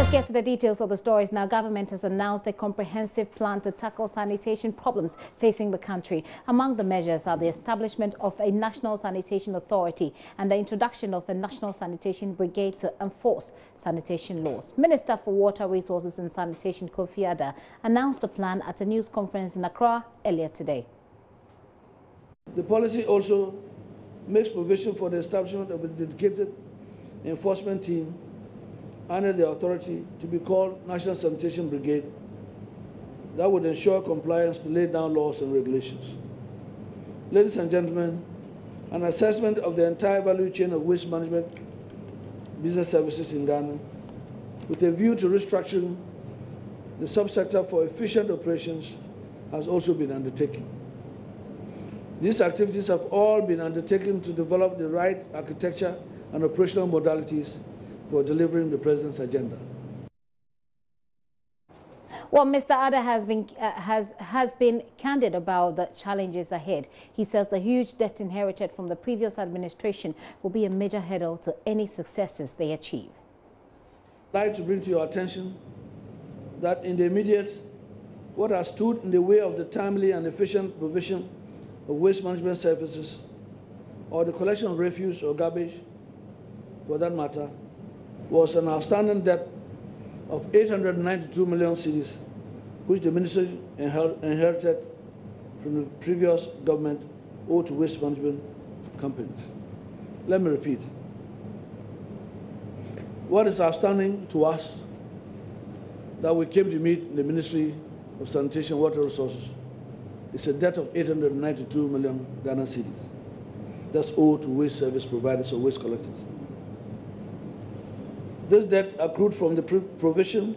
Let's get to the details of the stories now. Government has announced a comprehensive plan to tackle sanitation problems facing the country. Among the measures are the establishment of a National Sanitation Authority and the introduction of a National Sanitation Brigade to enforce sanitation laws. Minister for Water Resources and Sanitation Kofi Adda announced the plan at a news conference in Accra earlier today. The policy also makes provision for the establishment of a dedicated enforcement team under the authority to be called National Sanitation Brigade that would ensure compliance to lay down laws and regulations. Ladies and gentlemen, an assessment of the entire value chain of waste management business services in Ghana with a view to restructuring the subsector for efficient operations has also been undertaken. These activities have all been undertaken to develop the right architecture and operational modalities for delivering the President's agenda. Well, Mr. Adda has been candid about the challenges ahead. He says the huge debt inherited from the previous administration will be a major hurdle to any successes they achieve. I'd like to bring to your attention that in the immediate, what has stood in the way of the timely and efficient provision of waste management services or the collection of refuse or garbage, for that matter, was an outstanding debt of 892 million cedis, which the ministry inherited from the previous government owed to waste management companies. Let me repeat. What is outstanding to us that we came to meet in the Ministry of Sanitation and Water Resources is a debt of 892 million Ghana cedis that's owed to waste service providers or waste collectors. This debt accrued from the provision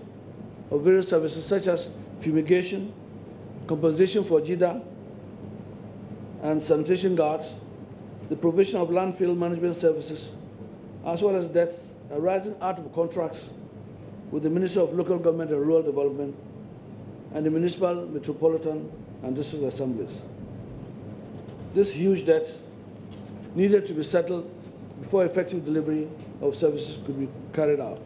of various services such as fumigation, compensation for JIDA and sanitation guards, the provision of landfill management services, as well as debts arising out of contracts with the Ministry of Local Government and Rural Development and the Municipal, Metropolitan and District Assemblies. This huge debt needed to be settled before effective delivery of services could be carried out.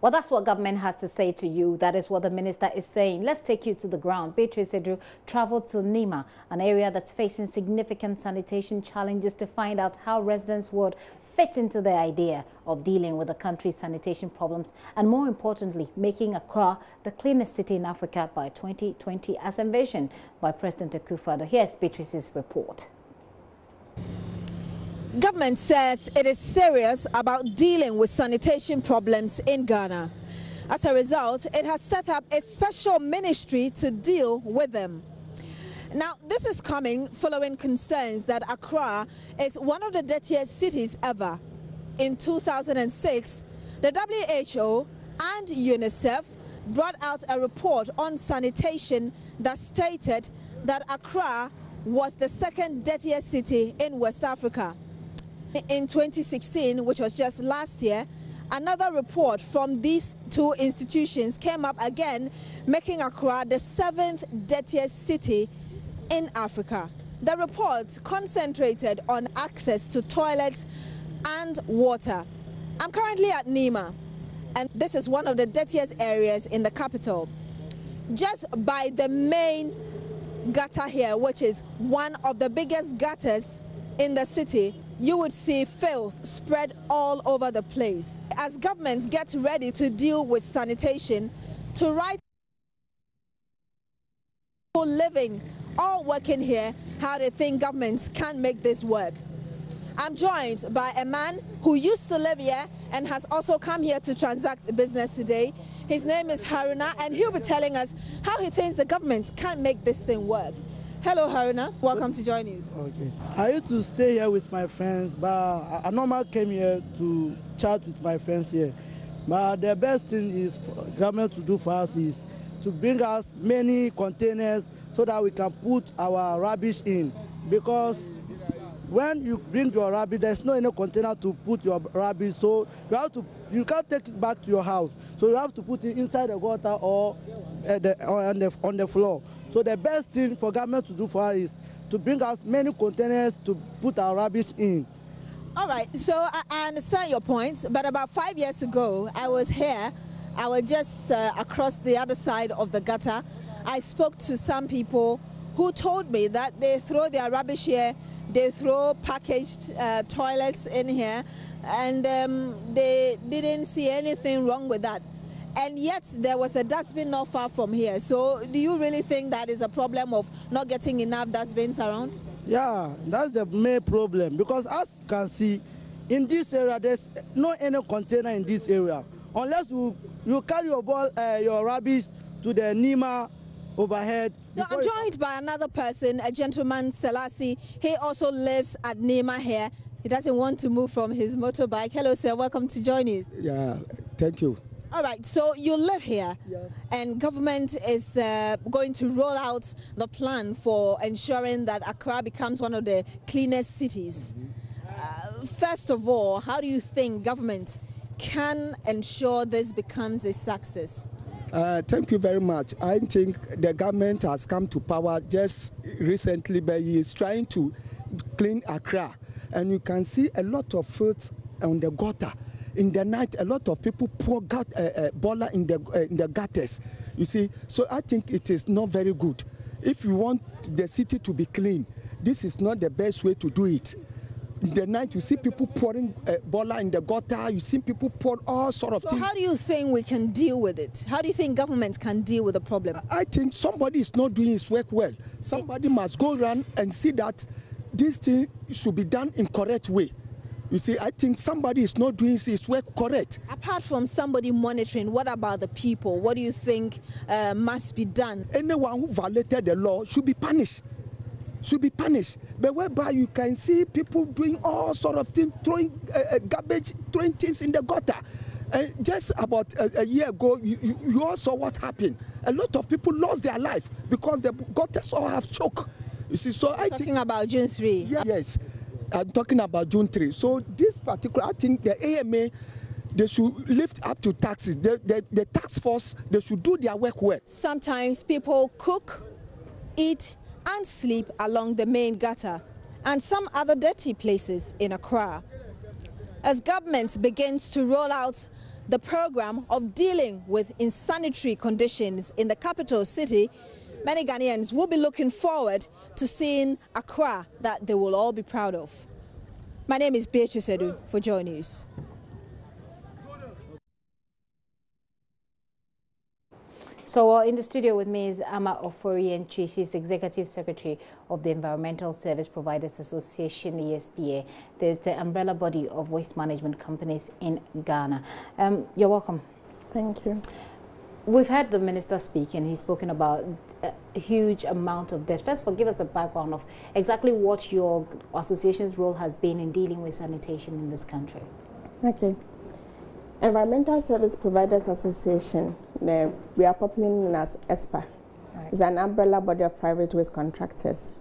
Well, that's what government has to say to you. That is what the minister is saying. Let's take you to the ground. Beatrice Edru traveled to Nima, an area that's facing significant sanitation challenges, to find out how residents would fit into the idea of dealing with the country's sanitation problems and, more importantly, making Accra the cleanest city in Africa by 2020 as envisioned by President Akufo-Addo. Here's Beatrice's report. Government says it is serious about dealing with sanitation problems in Ghana. As a result, it has set up a special ministry to deal with them. Now, this is coming following concerns that Accra is one of the dirtiest cities ever. In 2006, the WHO and UNICEF brought out a report on sanitation that stated that Accra was the second dirtiest city in West Africa. In 2016, which was just last year, another report from these two institutions came up again, making Accra the 7th dirtiest city in Africa. The report concentrated on access to toilets and water. I'm currently at Nima, and this is one of the dirtiest areas in the capital. Just by the main gutter here, which is one of the biggest gutters in the city, you would see filth spread all over the place. As governments get ready to deal with sanitation, to right people living or working here, how they think governments can make this work. I'm joined by a man who used to live here and has also come here to transact business today. His name is Haruna, and he'll be telling us how he thinks the government can make this thing work. Hello, Haruna. Welcome to JoyNews. Okay. I used to stay here with my friends, but I normally came here to chat with my friends here. But the best thing is for government to do for us is to bring us many containers so that we can put our rubbish in. Because when you bring your rubbish, there's no any container to put your rubbish, so you can't take it back to your house. So you have to put it inside the gutter or on the floor. So the best thing for government to do for us is to bring us many containers to put our rubbish in. All right, so I understand your point, but about 5 years ago, I was here. I was just across the other side of the gutter. I spoke to some people who told me that they throw their rubbish here, they throw packaged toilets in here, and they didn't see anything wrong with that. And yet there was a dustbin not far from here. So do you really think that is a problem of not getting enough dustbins around? Yeah, that's the main problem, because as you can see, in this area, there's no any container in this area. Unless you carry your rubbish to the NEMA overhead. So I'm joined by another person, a gentleman, Selassie. He also lives at NEMA here. He doesn't want to move from his motorbike. Hello, sir. Welcome to JoyNews. Yeah, thank you. All right, so you live here, and government is going to roll out the plan for ensuring that Accra becomes one of the cleanest cities. First of all, how do you think government can ensure this becomes a success? Thank you very much. I think the government has come to power just recently, but he is trying to clean Accra. And you can see a lot of filth on the gutter. In the night, a lot of people pour boiler in the gutters. You see, so I think it is not very good. If you want the city to be clean, this is not the best way to do it. In the night, you see people pouring boiler in the gutter. You see people pour all sort of things. So how do you think we can deal with it? How do you think government can deal with the problem? I think somebody is not doing his work well. Somebody must go around and see that this thing should be done in correct way. You see, I think somebody is not doing his work correct. Apart from somebody monitoring, what about the people? What do you think must be done? Anyone who violated the law should be punished. Should be punished. But whereby you can see people doing all sort of things, throwing garbage, throwing things in the gutter. And just about a year ago, you all saw what happened. A lot of people lost their life because the gutters all have choked. You see, so I think about June 3. Yeah, yes. I'm talking about June 3. So this particular, I think the AMA, they should lift up to taxes. The tax force, they should do their work well. Sometimes people cook, eat, and sleep along the main gutter and some other dirty places in Accra. As government begins to roll out the program of dealing with insanitary conditions in the capital city, many Ghanaians will be looking forward to seeing Accra that they will all be proud of. My name is Beatrice Edu for JoyNews. So in the studio with me is Ama Ofori-Entry. She's Executive Secretary of the Environmental Service Providers Association, ESPA. There's the umbrella body of waste management companies in Ghana. You're welcome. Thank you. We've heard the minister speak, and he's spoken about a huge amount of debt. First of all, give us a background of exactly what your association's role has been in dealing with sanitation in this country. Okay. Environmental Service Providers Association, we are popularly known as ESPA. Right. It's an umbrella body of private waste contractors.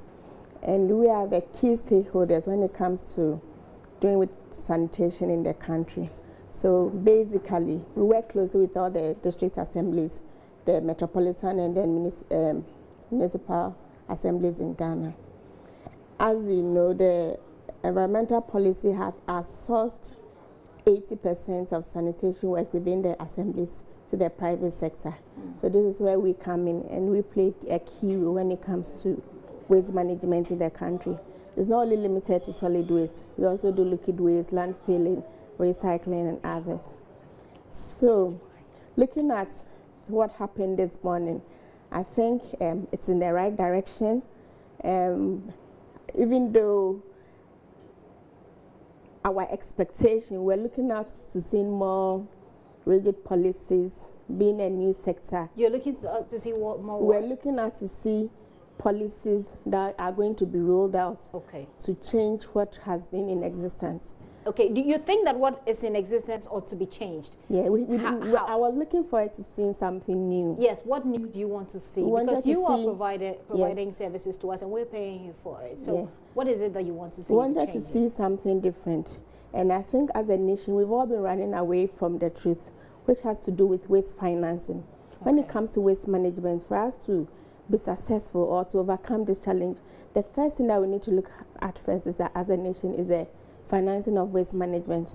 And we are the key stakeholders when it comes to doing with sanitation in the country. So basically, we work closely with all the district assemblies, the metropolitan and then municipal assemblies in Ghana. As you know, the environmental policy has outsourced 80% of sanitation work within the assemblies to the private sector. So this is where we come in, and we play a key role when it comes to waste management in the country. It's not only limited to solid waste. We also do liquid waste, landfilling, recycling, and others. So looking at what happened this morning, I think it's in the right direction. Even though our expectation, we're looking out to see more rigid policies, being a new sector. You're looking to see what more? We're looking out to see policies that are going to be rolled out to change what has been in existence. Okay, do you think that what is in existence ought to be changed? Yeah, I was looking forward to seeing something new. Yes, what new do you want to see? Because you are providing services to us and we're paying you for it. So what is it that you want to see? We wanted to see something different. And I think as a nation, we've all been running away from the truth, which has to do with waste financing. When it comes to waste management, for us to be successful or to overcome this challenge, the first thing that we need to look at first is that as a nation is a financing of waste management.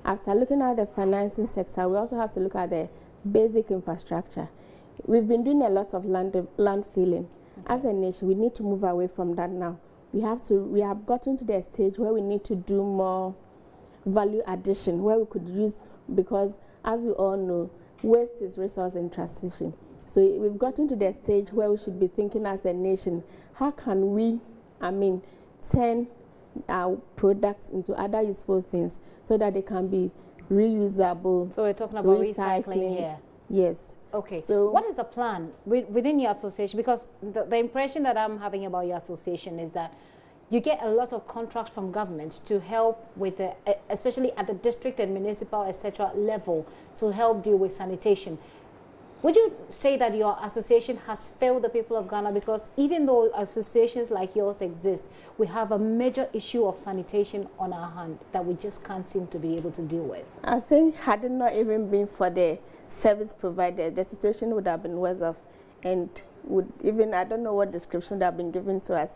After looking at the financing sector, we also have to look at the basic infrastructure. We've been doing a lot of land filling. As a nation, we need to move away from that now. We have gotten to the stage where we need to do more value addition, where we could use, because as we all know, waste is resource in transition. So we've gotten to the stage where we should be thinking as a nation, how can we, turn our products into other useful things so that they can be reusable. So we're talking about recycling here. Yes. Okay. So what is the plan within your association? Because the impression that I'm having about your association is that you get a lot of contracts from government to help with the, especially at the district and municipal, etc. level, to help deal with sanitation. Would you say that your association has failed the people of Ghana? Because even though associations like yours exist, we have a major issue of sanitation on our hand that we just can't seem to be able to deal with. I think had it not even been for the service provider, the situation would have been worse off, and would even, I don't know what description would have been given to us.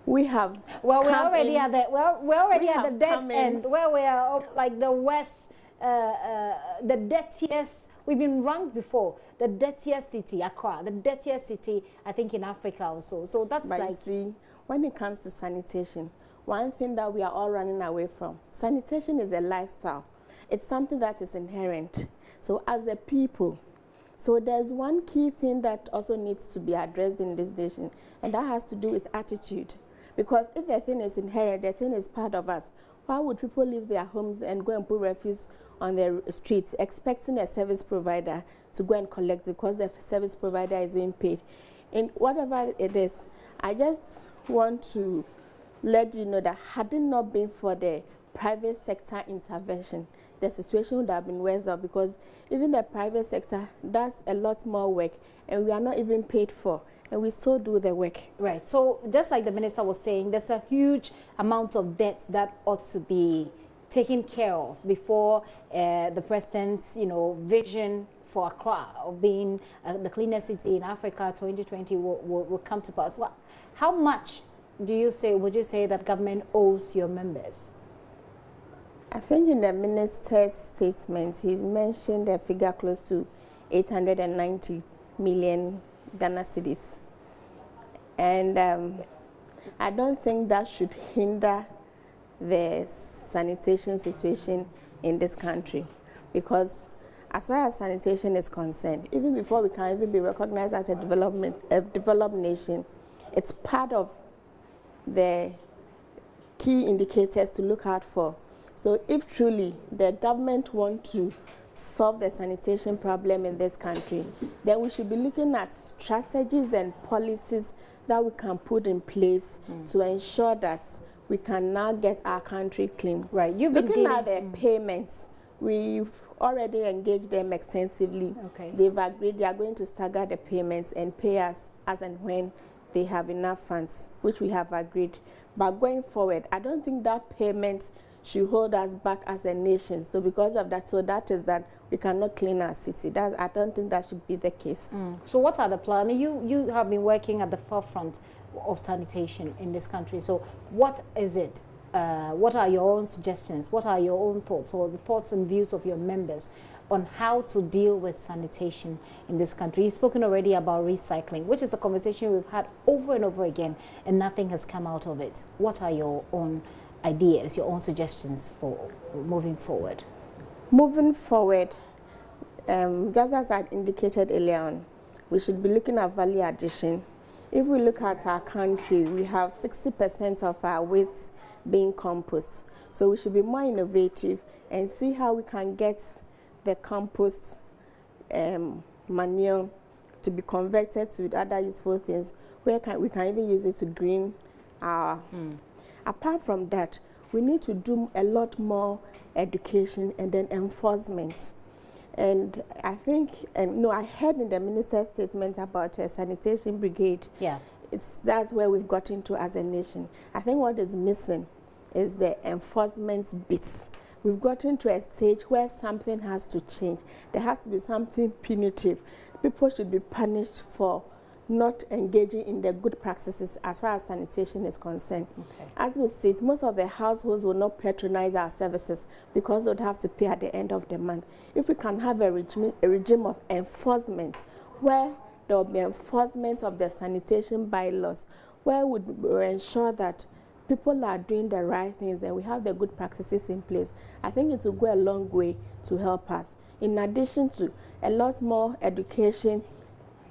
We have we're already at the dead end, where we are like the West, the dirtiest. We've been ranked before the dirtiest city, Accra, the dirtiest city, I think, in Africa also. So that's but like. See, when it comes to sanitation, one thing that we are all running away from, sanitation is a lifestyle. It's something that is inherent. So as a people, so there's one key thing that also needs to be addressed in this nation, and that has to do with attitude. Because if the thing is inherent, the thing is part of us, why would people leave their homes and go and put refuse on the streets expecting a service provider to go and collect because the service provider is being paid? And whatever it is, I just want to let you know that had it not been for the private sector intervention, the situation would have been worse off, because even the private sector does a lot more work and we are not even paid for, and we still do the work. Right. So just like the minister was saying, there's a huge amount of debt that ought to be taken care of before the president's, vision for Accra of being the cleanest city in Africa 2020 will come to pass. Well, how much would you say that government owes your members? I think in the minister's statement, he's mentioned a figure close to 890 million Ghana cedis. And I don't think that should hinder the sanitation situation in this country, because as far as sanitation is concerned, even before we can even be recognized as a developed nation, it's part of the key indicators to look out for. So if truly the government wants to solve the sanitation problem in this country, then we should be looking at strategies and policies that we can put in place to ensure that we can now get our country clean. Right. You've been looking at the payments. We've already engaged them extensively. Okay. They've agreed they are going to stagger the payments and pay us as and when they have enough funds, which we have agreed. But going forward, I don't think that payment should hold us back as a nation. So because of that, that we cannot clean our city. I don't think that should be the case. So what are the plans? I mean, you have been working at the forefront of sanitation in this country. So what is it? What are your own suggestions? What are your own thoughts, or the thoughts and views of your members on how to deal with sanitation in this country? You've spoken already about recycling, which is a conversation we've had over and over again, and nothing has come out of it. What are your own ideas, your own suggestions for moving forward? Moving forward, just as I indicated earlier on, we should be looking at value addition. If we look at our country, we have 60% of our waste being compost. So we should be more innovative and see how we can get the compost manure to be converted to other useful things, where we can even use it to green our. Apart from that, we need to do a lot more education and then enforcement. And I think, I heard in the minister's statement about a sanitation brigade. Yeah. That's where we've gotten to as a nation. I think what is missing is the enforcement bits. We've gotten to a stage where something has to change. There has to be something punitive. People should be punished for not engaging in the good practices as far as sanitation is concerned. Okay. As we see, most of the households will not patronize our services because they would have to pay at the end of the month. If we can have a regime of enforcement where there will be enforcement of the sanitation bylaws, where we will ensure that people are doing the right things and we have the good practices in place, I think it will go a long way to help us. In addition to a lot more education,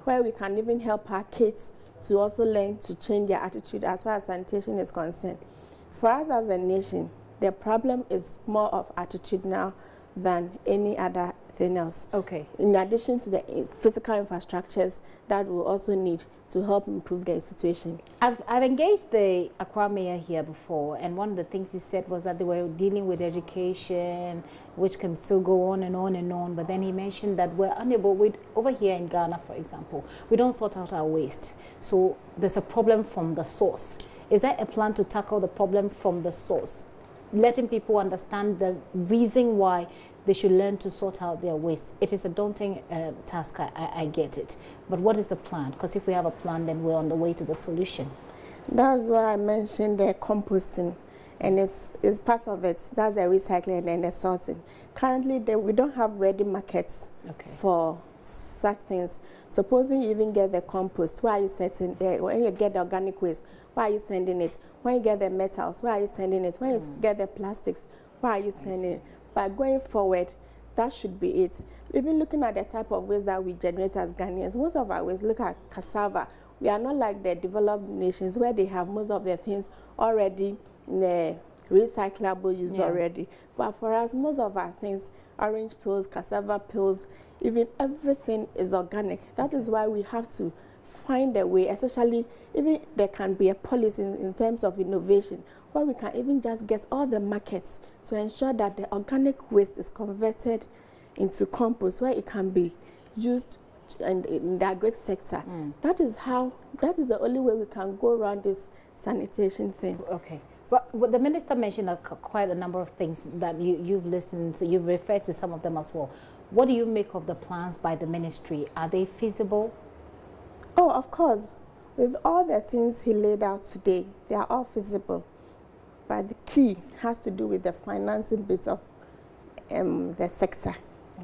where we can even help our kids to also learn to change their attitude as far as sanitation is concerned. For us as a nation, the problem is more of attitude now than any other thing else. Okay. In addition to the physical infrastructures that we also need to help improve the situation. I've engaged the Accra mayor here before, and one of the things he said was that they were dealing with education, which can still go on and on and on, but then he mentioned that we're unable, over here in Ghana, for example, we don't sort out our waste. So there's a problem from the source. Is there a plan to tackle the problem from the source? Letting people understand the reason why they should learn to sort out their waste. It is a daunting task, I get it. But what is the plan? Because if we have a plan, then we're on the way to the solution. That's why I mentioned the composting, and it's part of it. That's the recycling and the sorting. Currently, we don't have ready markets for such things. Supposing you even get the compost, where are you setting? When you get the organic waste, where are you sending it? When you get the metals, where are you sending it? When you get the plastics, where are you sending it? But going forward, that should be it. Even looking at the type of waste that we generate as Ghanaians, most of our waste, look at cassava. We are not like the developed nations where they have most of their things already in the recyclable use already. But for us, most of our things, orange peels, cassava peels, even everything is organic. That is why we have to find a way, especially even there can be a policy in terms of innovation, where we can even just get all the markets to ensure that the organic waste is converted into compost, where it can be used in the agri sector. That is the only way we can go around this sanitation thing. Okay. Well, the minister mentioned quite a number of things that you've listened to. You've referred to some of them as well. What do you make of the plans by the ministry? Are they feasible? Oh, of course. With all the things he laid out today, they are all feasible. But the key has to do with the financing bit of the sector.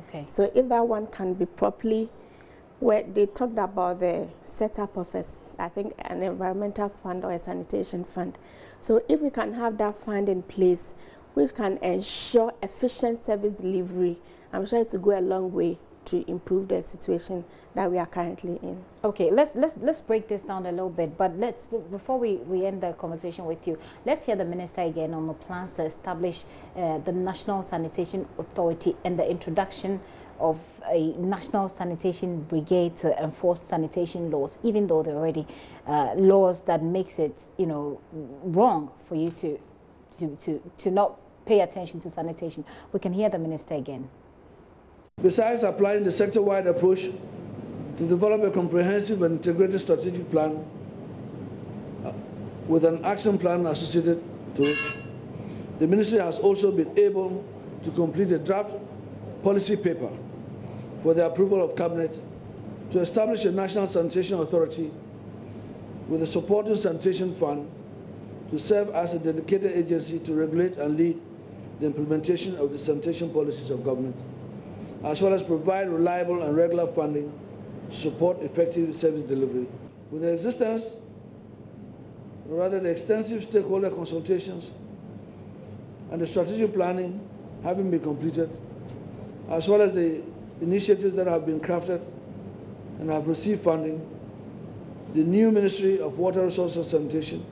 Okay. So if that one can be properly, where they talked about the setup of I think an environmental fund or a sanitation fund. So if we can have that fund in place, which can ensure efficient service delivery, I'm sure it will go a long way to improve the situation that we are currently in. Okay, let's break this down a little bit, but before we end the conversation with you, let's hear the minister again on the plans to establish the National Sanitation Authority and the introduction of a National Sanitation Brigade to enforce sanitation laws, even though there are already laws that makes it, wrong for you to not pay attention to sanitation. We can hear the minister again. Besides applying the sector-wide approach to develop a comprehensive and integrated strategic plan with an action plan associated to it, the ministry has also been able to complete a draft policy paper for the approval of Cabinet to establish a National Sanitation Authority with a supporting sanitation fund to serve as a dedicated agency to regulate and lead the implementation of the sanitation policies of government, as well as provide reliable and regular funding to support effective service delivery. With the extensive stakeholder consultations and the strategic planning having been completed, as well as the initiatives that have been crafted and have received funding, the new Ministry of Water Resources and Sanitation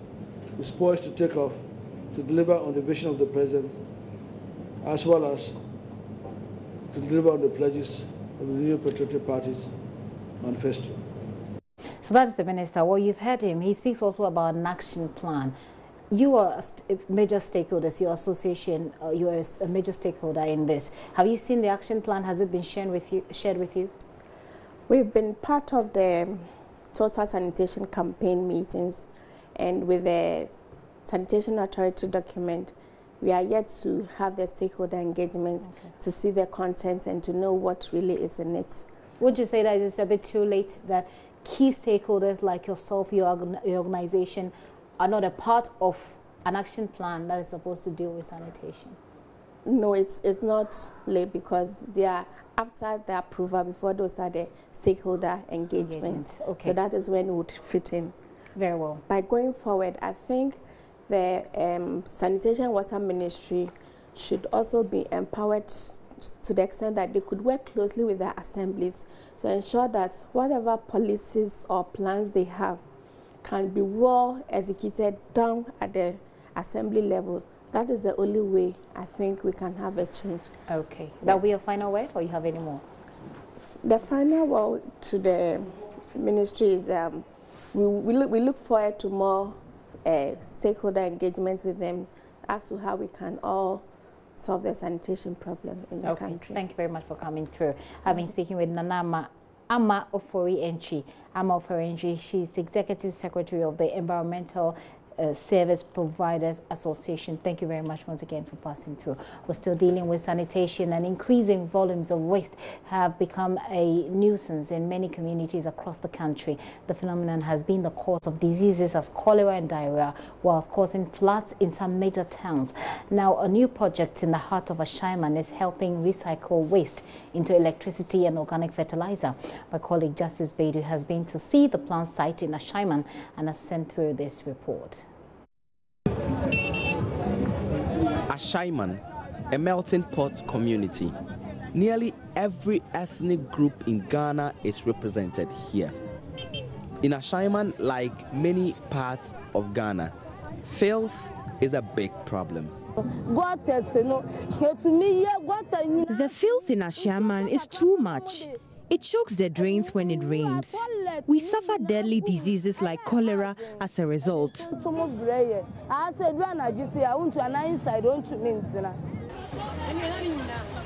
is poised to take off to deliver on the vision of the President, as well as to deliver on the pledges of the new patriotic party's manifesto. So that is the minister. Well, you've heard him. He speaks also about an action plan. You are a major stakeholder, your association, you are a major stakeholder in this. Have you seen the action plan? Has it been shared with you? We've been part of the total sanitation campaign meetings, and with the Sanitation Authority document, we are yet to have the stakeholder engagement to see the content and to know what really is in it. Would you say that it's a bit too late that key stakeholders like yourself, your organization, are not a part of an action plan that is supposed to deal with sanitation? No, it's not late because they are after the approval before those are the stakeholder engagements. Okay. So that is when it would fit in. Very well. By going forward, I think the Sanitation and Water Ministry should also be empowered to the extent that they could work closely with their assemblies to ensure that whatever policies or plans they have can be well executed down at the assembly level. That is the only way I think we can have a change. Okay. That will be your final word, or you have any more? The final word to the ministry is we look forward to more stakeholder engagements with them as to how we can all solve the sanitation problem in the country. Thank you very much for coming through. I've been speaking with Nana Ama Ofori-Entry. Ama Ofori-Entry, she's the Executive Secretary of the Environmental Service Providers Association. Thank you very much once again for passing through. We're still dealing with sanitation, and increasing volumes of waste have become a nuisance in many communities across the country. The phenomenon has been the cause of diseases as cholera and diarrhea, whilst causing floods in some major towns. Now, a new project in the heart of Ashaiman is helping recycle waste into electricity and organic fertilizer. My colleague Justice Bedu has been to see the plant site in Ashaiman and has sent through this report. Ashaiman, a melting pot community. Nearly every ethnic group in Ghana is represented here. In Ashaiman, like many parts of Ghana, filth is a big problem. The filth in Ashaiman is too much. It chokes the drains when it rains. We suffer deadly diseases like cholera as a result.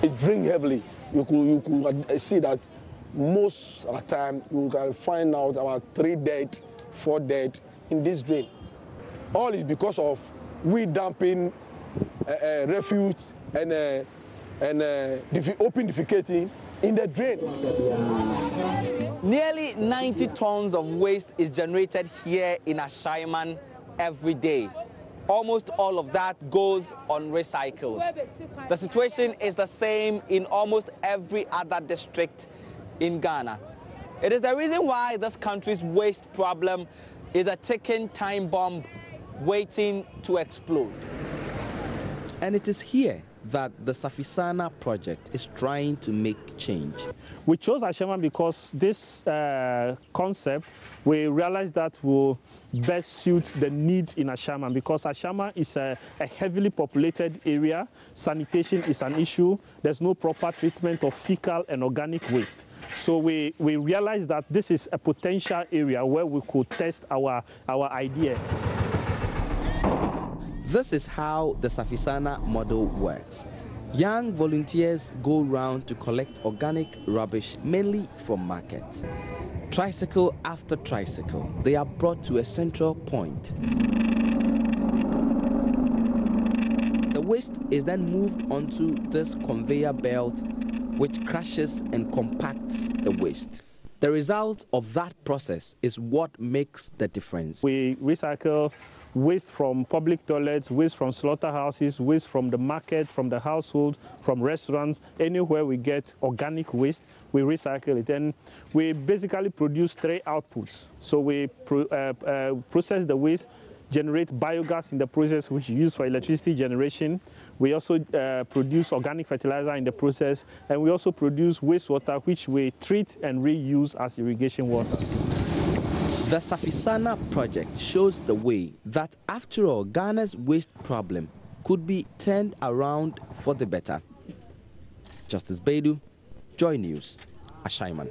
It rains heavily. You could see that most of the time you can find out about 3 dead, 4 dead in this drain. All is because of we dumping refuse and open defecating in the drain. Nearly 90 tons of waste is generated here in Ashaiman every day. Almost all of that goes unrecycled. The situation is the same in almost every other district in Ghana. It is the reason why this country's waste problem is a ticking time bomb waiting to explode. And it is here that the Safisana project is trying to make change. We chose Ashaiman because this concept, we realized that will best suit the need in Ashaiman, because Ashaiman is a heavily populated area. Sanitation is an issue. There's no proper treatment of fecal and organic waste. So we realized that this is a potential area where we could test our idea. This is how the Safisana model works. Young volunteers go round to collect organic rubbish, mainly from markets. Tricycle after tricycle, they are brought to a central point. The waste is then moved onto this conveyor belt, which crushes and compacts the waste. The result of that process is what makes the difference. We recycle waste from public toilets, waste from slaughterhouses, waste from the market, from the household, from restaurants. Anywhere we get organic waste, we recycle it. And we basically produce 3 outputs. So we process the waste, generate biogas in the process, which we use for electricity generation. We also produce organic fertilizer in the process, and we also produce wastewater, which we treat and reuse as irrigation water. The Safisana project shows the way that, after all, Ghana's waste problem could be turned around for the better. Justice Bedu, JoyNews, Ashaiman.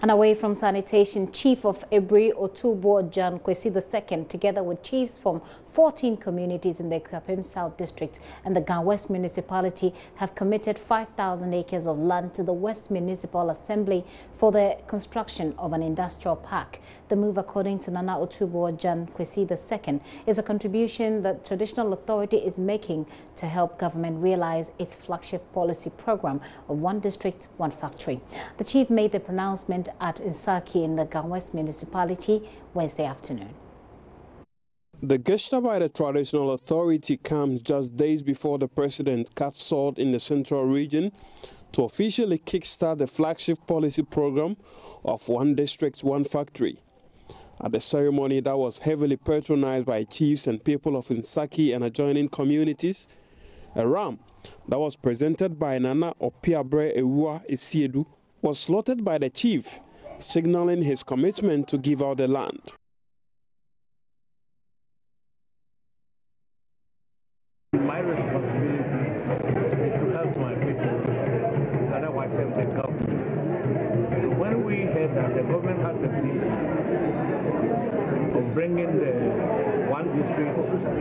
And away from sanitation, Chief of Ebri Otubo John Kwesi II, together with chiefs from 14 communities in the Kwapem South District and the Gan West Municipality, have committed 5,000 acres of land to the West Municipal Assembly for the construction of an industrial park. The move, according to Nana Otubo John Kwesi II, is a contribution that Traditional Authority is making to help government realize its flagship policy program of One District, One Factory. The chief made the pronouncement at Insaki in the Gan West Municipality Wednesday afternoon. The gesture by the Traditional Authority comes just days before the president cut salt in the central region to officially kickstart the flagship policy program of One District, One Factory. At the ceremony that was heavily patronized by chiefs and people of Insaki and adjoining communities, a ram that was presented by Nana Opiabre Ewa Esiedu was slaughtered by the chief, signaling his commitment to give out the land. My responsibility is to help my people, otherwise help the government. When we heard that the government had the vision of bringing the One District,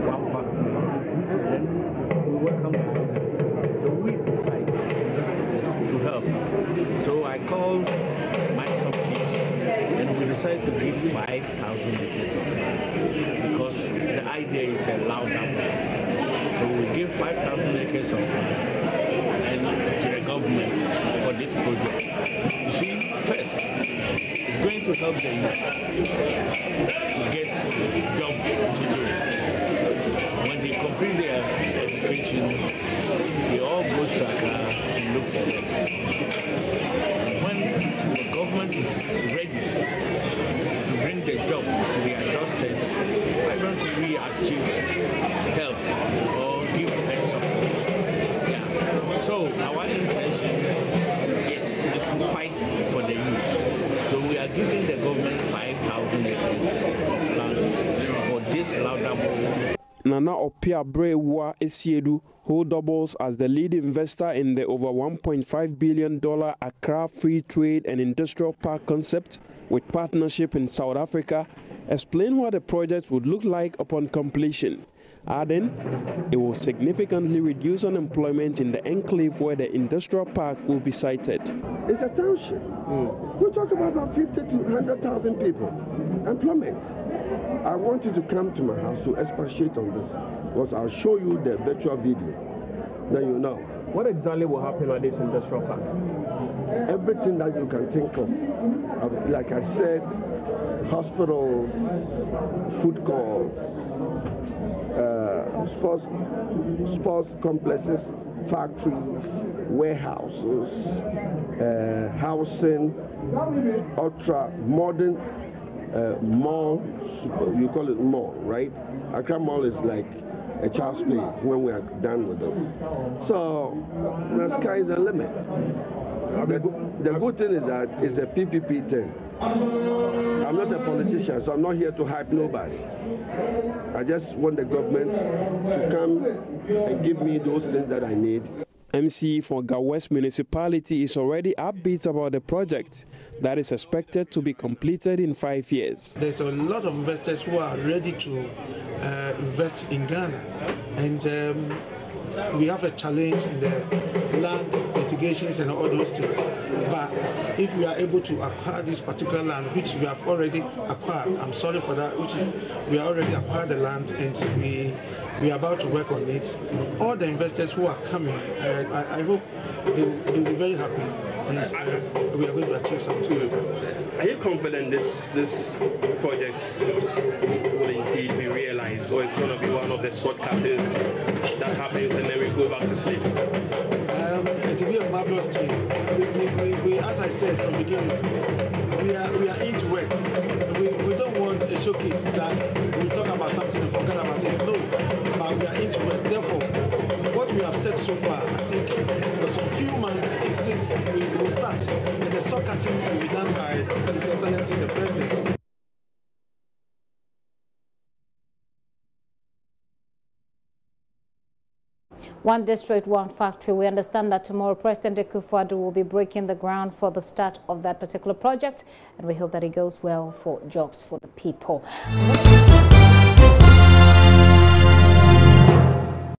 One Factory, then we welcome the government. So we decided to help. So I called my sub-chiefs and we decided to give 5,000 acres of land because the idea is a louder. So we give 5,000 acres of land and to the government for this project. You see, first, it's going to help the youth to get job to do. When they complete their education, they all go to Accra and look for work. When the government is ready to bring the job to their doorsteps, why don't we as chiefs help or give a support? Yeah. So our intention is to fight for the youth. So we are giving the government 5,000 acres of land for this Laudable. Nana Opiabre Ewa Esiedu, who doubles as the lead investor in the over $1.5 billion Accra Free Trade and Industrial Park concept with partnership in South Africa, explained what the project would look like upon completion, adding it will significantly reduce unemployment in the enclave where the industrial park will be sited. It's a township. We talk about 50 to 100,000 people. Employment. I want you to come to my house to expatiate on this, because I'll show you the virtual video. Then you know. What exactly will happen at this industrial park? Everything that you can think of. Like I said, hospitals, food courts, sports complexes, factories, warehouses, housing, ultra modern mall. You call it mall, right? Accra Mall is like a child's play when we are done with this. So the sky is the limit. The good thing is that it's a PPP thing. I'm not a politician, so I'm not here to hype nobody. I just want the government to come and give me those things that I need. MC for Gan West Municipality is already upbeat about the project that is expected to be completed in 5 years. There's a lot of investors who are ready to invest in Ghana, and we have a challenge in the land litigations and all those things. But if we are able to acquire this particular land, which we have already acquired, I'm sorry for that, which is we already acquired the land and we are about to work on it. All the investors who are coming, I hope they will be very happy, and we are going to achieve something with them. Are you confident this project will indeed be realized, or it's going to be one of the shortcutters that happens and then we go back to sleep? It will be a marvelous thing. We, as I said from the beginning, we are into work. We don't want a showcase that we talk about something and forget about it. No, but we are into work. Therefore, what we have said so far, I think for some few months, since we will start, and the stock cutting will be done by His Excellency the President. One district, one factory. We understand that tomorrow President Akufo-Addo will be breaking the ground for the start of that particular project, and we hope that it goes well for jobs for the people.